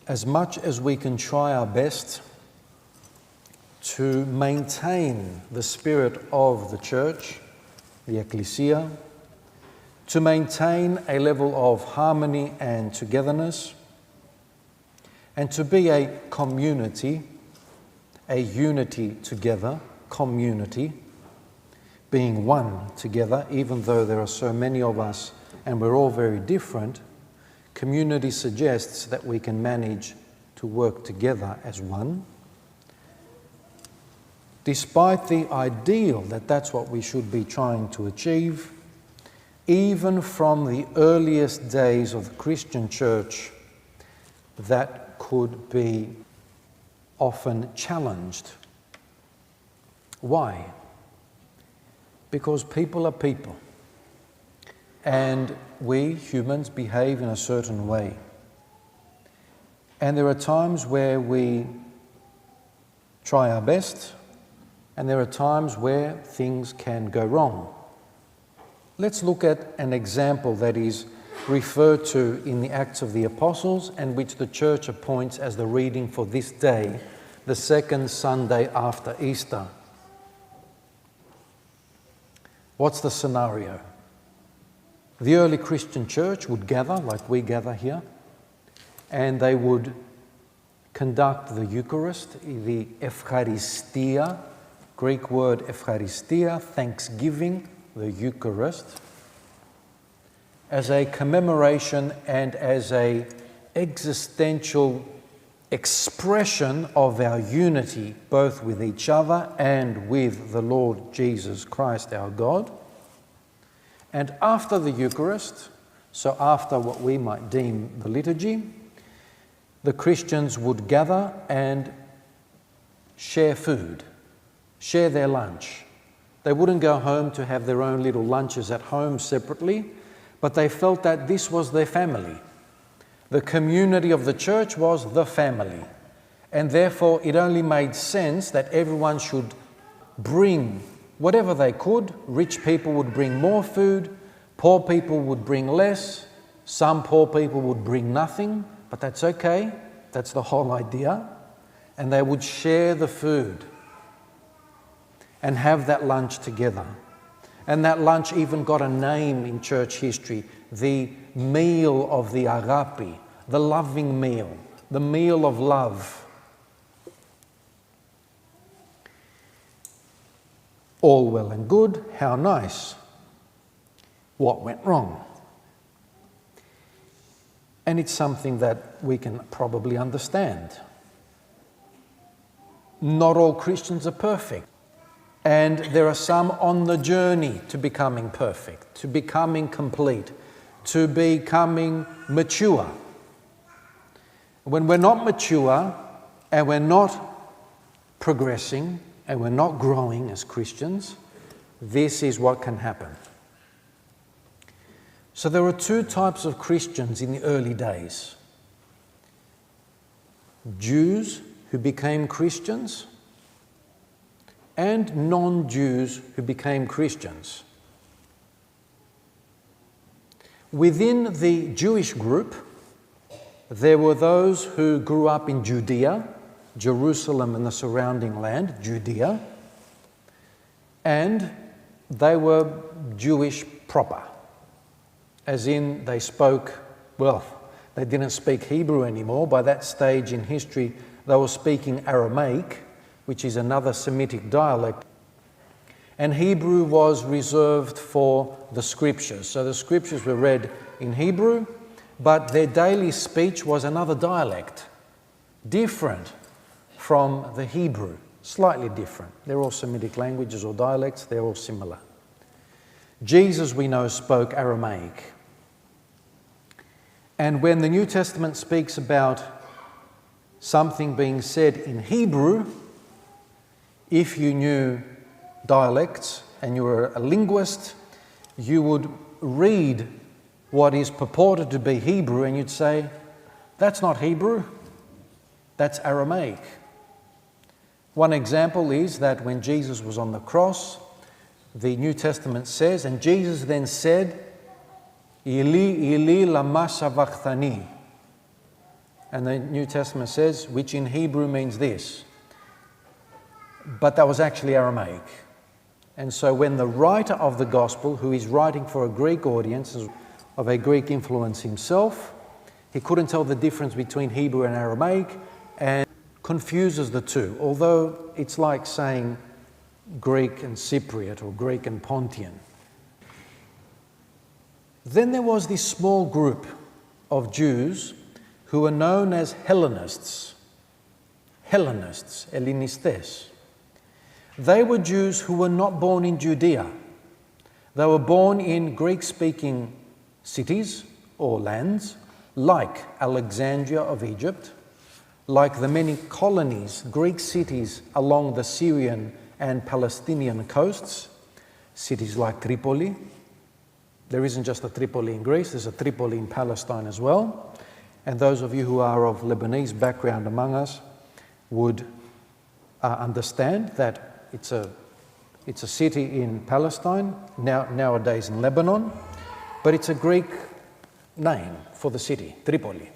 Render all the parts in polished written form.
as much as we can try our best to maintain the spirit of the church, the ecclesia, to maintain a level of harmony and togetherness, and to be a community, a unity together, community, being one together, even though there are so many of us and we're all very different. Community suggests that we can manage to work together as one. Despite the ideal that that's what we should be trying to achieve, even from the earliest days of the Christian church, that could be often challenged. Why? Because people are people, and we humans behave in a certain way. And there are times where we try our best, and there are times where things can go wrong. Let's look at an example that is referred to in the Acts of the Apostles and which the Church appoints as the reading for this day, the second Sunday after Easter. What's the scenario? The early Christian church would gather, like we gather here, and they would conduct the Eucharist, the Eucharistia, Greek word Eucharistia, thanksgiving, the Eucharist, as a commemoration and as an existential expression of our unity, both with each other and with the Lord Jesus Christ, our God. And after the Eucharist, so after what we might deem the liturgy, the Christians would gather and share food, share their lunch. They wouldn't go home to have their own little lunches at home separately, but they felt that this was their family. The community of the church was the family, and therefore it only made sense that everyone should bring whatever they could. Rich people would bring more food, poor people would bring less, some poor people would bring nothing, but that's okay, that's the whole idea. And they would share the food and have that lunch together. And that lunch even got a name in church history, the meal of the agape, the loving meal, the meal of love. All well and good, how nice. What went wrong? And it's something that we can probably understand. Not all Christians are perfect. And there are some on the journey to becoming perfect, to becoming complete, to becoming mature. When we're not mature and we're not progressing and we're not growing as Christians, this is what can happen. So there were two types of Christians in the early days. Jews who became Christians and non-Jews who became Christians. Within the Jewish group, there were those who grew up in Judea, Jerusalem and the surrounding land, Judea, and they were Jewish proper, as in they spoke, well, they didn't speak Hebrew anymore. By that stage in history, they were speaking Aramaic, which is another Semitic dialect. And Hebrew was reserved for the scriptures. So the scriptures were read in Hebrew, but their daily speech was another dialect, different from the Hebrew, slightly different. They're all Semitic languages or dialects, they're all similar. Jesus, we know, spoke Aramaic. And when the New Testament speaks about something being said in Hebrew, if you knew dialects and you were a linguist, you would read what is purported to be Hebrew and you'd say, that's not Hebrew, that's Aramaic. One example is that when Jesus was on the cross, the New Testament says, and Jesus then said, Eli, Eli, lama sabachthani. And the New Testament says, which in Hebrew means this. But that was actually Aramaic. And so when the writer of the gospel, who is writing for a Greek audience, of a Greek influence himself, he couldn't tell the difference between Hebrew and Aramaic and confuses the two, although it's like saying Greek and Cypriot or Greek and Pontian. Then there was this small group of Jews who were known as Hellenists, Hellenistes. They were Jews who were not born in Judea. They were born in Greek-speaking cities or lands, like Alexandria of Egypt, like the many colonies, Greek cities along the Syrian and Palestinian coasts, cities like Tripoli. There isn't just a Tripoli in Greece, there's a Tripoli in Palestine as well. And those of you who are of Lebanese background among us would understand that it's a city in Palestine, nowadays in Lebanon, but it's a Greek name for the city, Tripoli.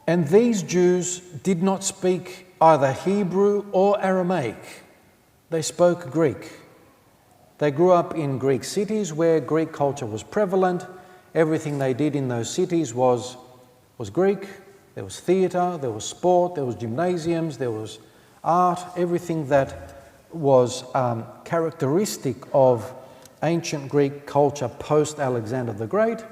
And these Jews did not speak either Hebrew or Aramaic. They spoke Greek. They grew up in Greek cities where Greek culture was prevalent. Everything they did in those cities was Greek. There was theatre, there was sport, there was gymnasiums, there was art, everything that was characteristic of ancient Greek culture post-Alexander the Great.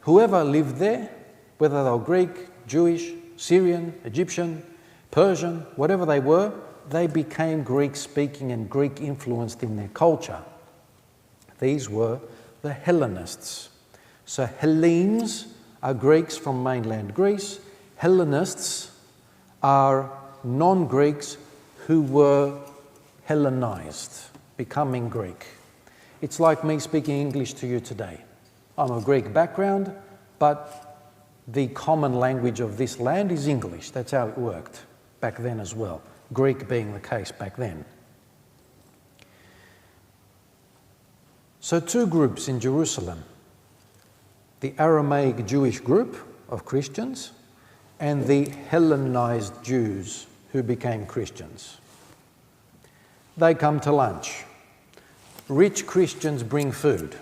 Whoever lived there, whether they were Greek, Jewish, Syrian, Egyptian, Persian, whatever they were, they became Greek-speaking and Greek-influenced in their culture. These were the Hellenists. So Hellenes are Greeks from mainland Greece. Hellenists are non-Greeks who were Hellenized, becoming Greek. It's like me speaking English to you today. I'm of Greek background, but the common language of this land is English. That's how it worked back then as well, Greek being the case back then. So two groups in Jerusalem, the Aramaic Jewish group of Christians and the Hellenized Jews who became Christians. They come to lunch. Rich Christians bring food.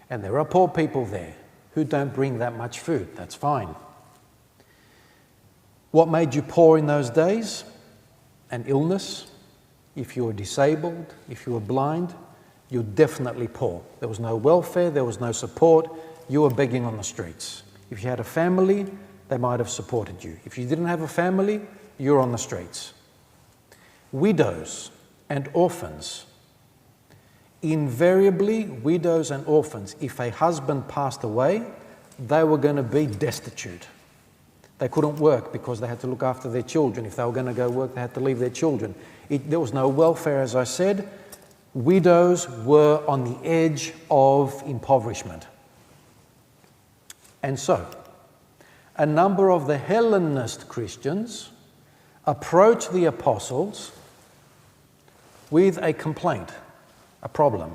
And there are poor people there who don't bring that much food. That's fine. What made you poor in those days? An illness. If you were disabled, if you were blind, you're definitely poor. There was no welfare, there was no support. You were begging on the streets. If you had a family, they might have supported you. If you didn't have a family, you're on the streets. Widows and orphans. Invariably, widows and orphans, if a husband passed away, they were going to be destitute. They couldn't work because they had to look after their children. If they were going to go work, they had to leave their children. There was no welfare, as I said. Widows were on the edge of impoverishment. And so, a number of the Hellenist Christians approached the apostles with a complaint, a problem.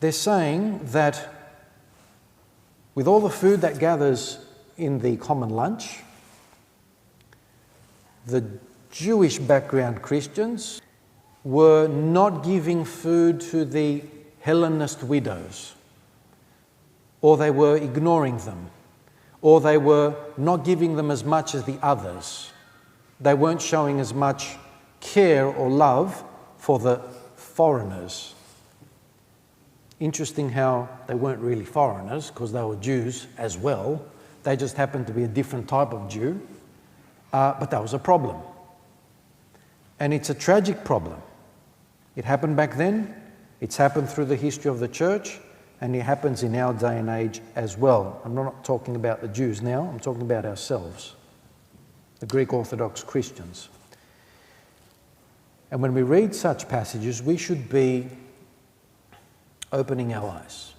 They're saying that with all the food that gathers in the common lunch, the Jewish background Christians were not giving food to the Hellenist widows, or they were ignoring them, or they were not giving them as much as the others. They weren't showing as much care or love for the foreigners. Interesting how they weren't really foreigners because they were Jews as well. They just happened to be a different type of Jew. But that was a problem. And it's a tragic problem. It happened back then, it's happened through the history of the church, and it happens in our day and age as well. I'm not talking about the Jews now, I'm talking about ourselves, the Greek Orthodox Christians. And when we read such passages, we should be opening our eyes,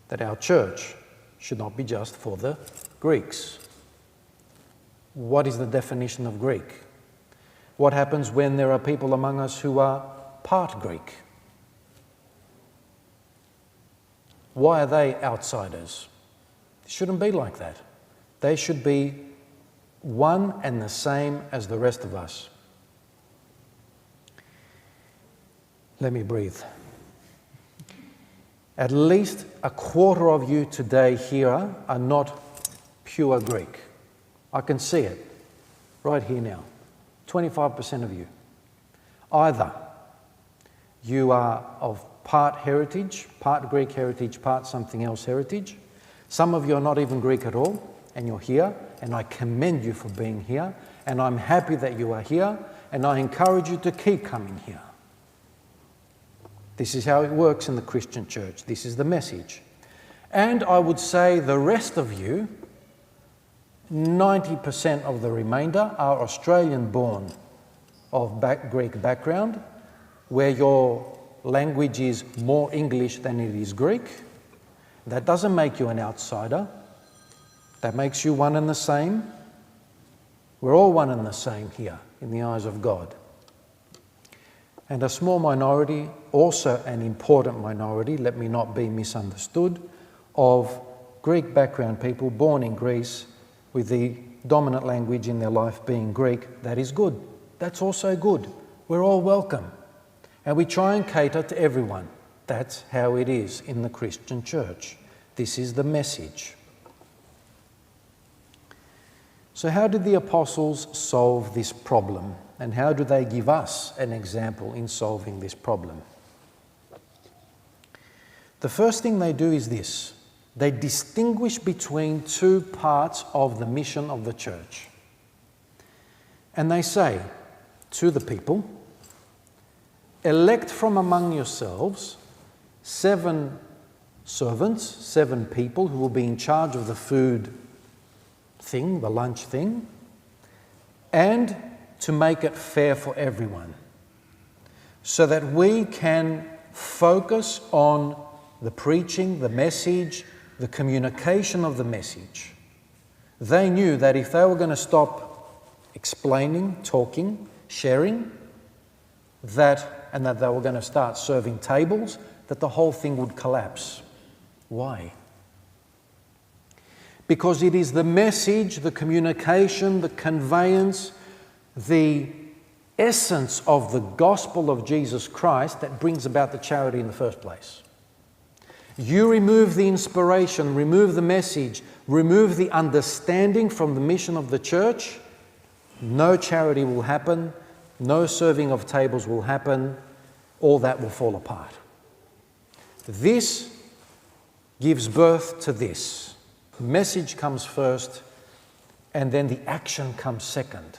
that our church should not be just for the Greeks. What is the definition of Greek? What happens when there are people among us who are part Greek? Why are they outsiders? It shouldn't be like that. They should be one and the same as the rest of us. Let me breathe. At least a quarter of you today here are not pure Greek. I can see it right here now. 25% of you. Either you are of part heritage, part Greek heritage, part something else heritage. Some of you are not even Greek at all, and you're here, and I commend you for being here, and I'm happy that you are here, and I encourage you to keep coming here. This is how it works in the Christian church. This is the message. And I would say the rest of you, 90% of the remainder, are Australian-born of Greek background, where your language is more English than it is Greek. That doesn't make you an outsider. That makes you one and the same. We're all one and the same here in the eyes of God. And a small minority, also an important minority, let me not be misunderstood, of Greek background people born in Greece with the dominant language in their life being Greek. That is good. That's also good. We're all welcome. And we try and cater to everyone. That's how it is in the Christian church. This is the message. So how did the apostles solve this problem? And how do they give us an example in solving this problem? The first thing they do is this. They distinguish between two parts of the mission of the church. And they say to the people, elect from among yourselves 7 servants, 7 people who will be in charge of the food thing, the lunch thing, and to make it fair for everyone, so that we can focus on the preaching, the message, the communication of the message. They knew that if they were going to stop explaining, talking, sharing, and that they were going to start serving tables, that the whole thing would collapse. Why? Because it is the message, the communication, the conveyance, the essence of the gospel of Jesus Christ that brings about the charity in the first place. You remove the inspiration, remove the message, remove the understanding from the mission of the church, no charity will happen, no serving of tables will happen, all that will fall apart. This gives birth to this. The message comes first, and then the action comes second.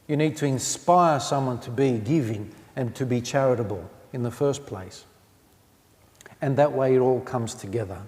You need to inspire someone to be giving and to be charitable in the first place. And that way it all comes together.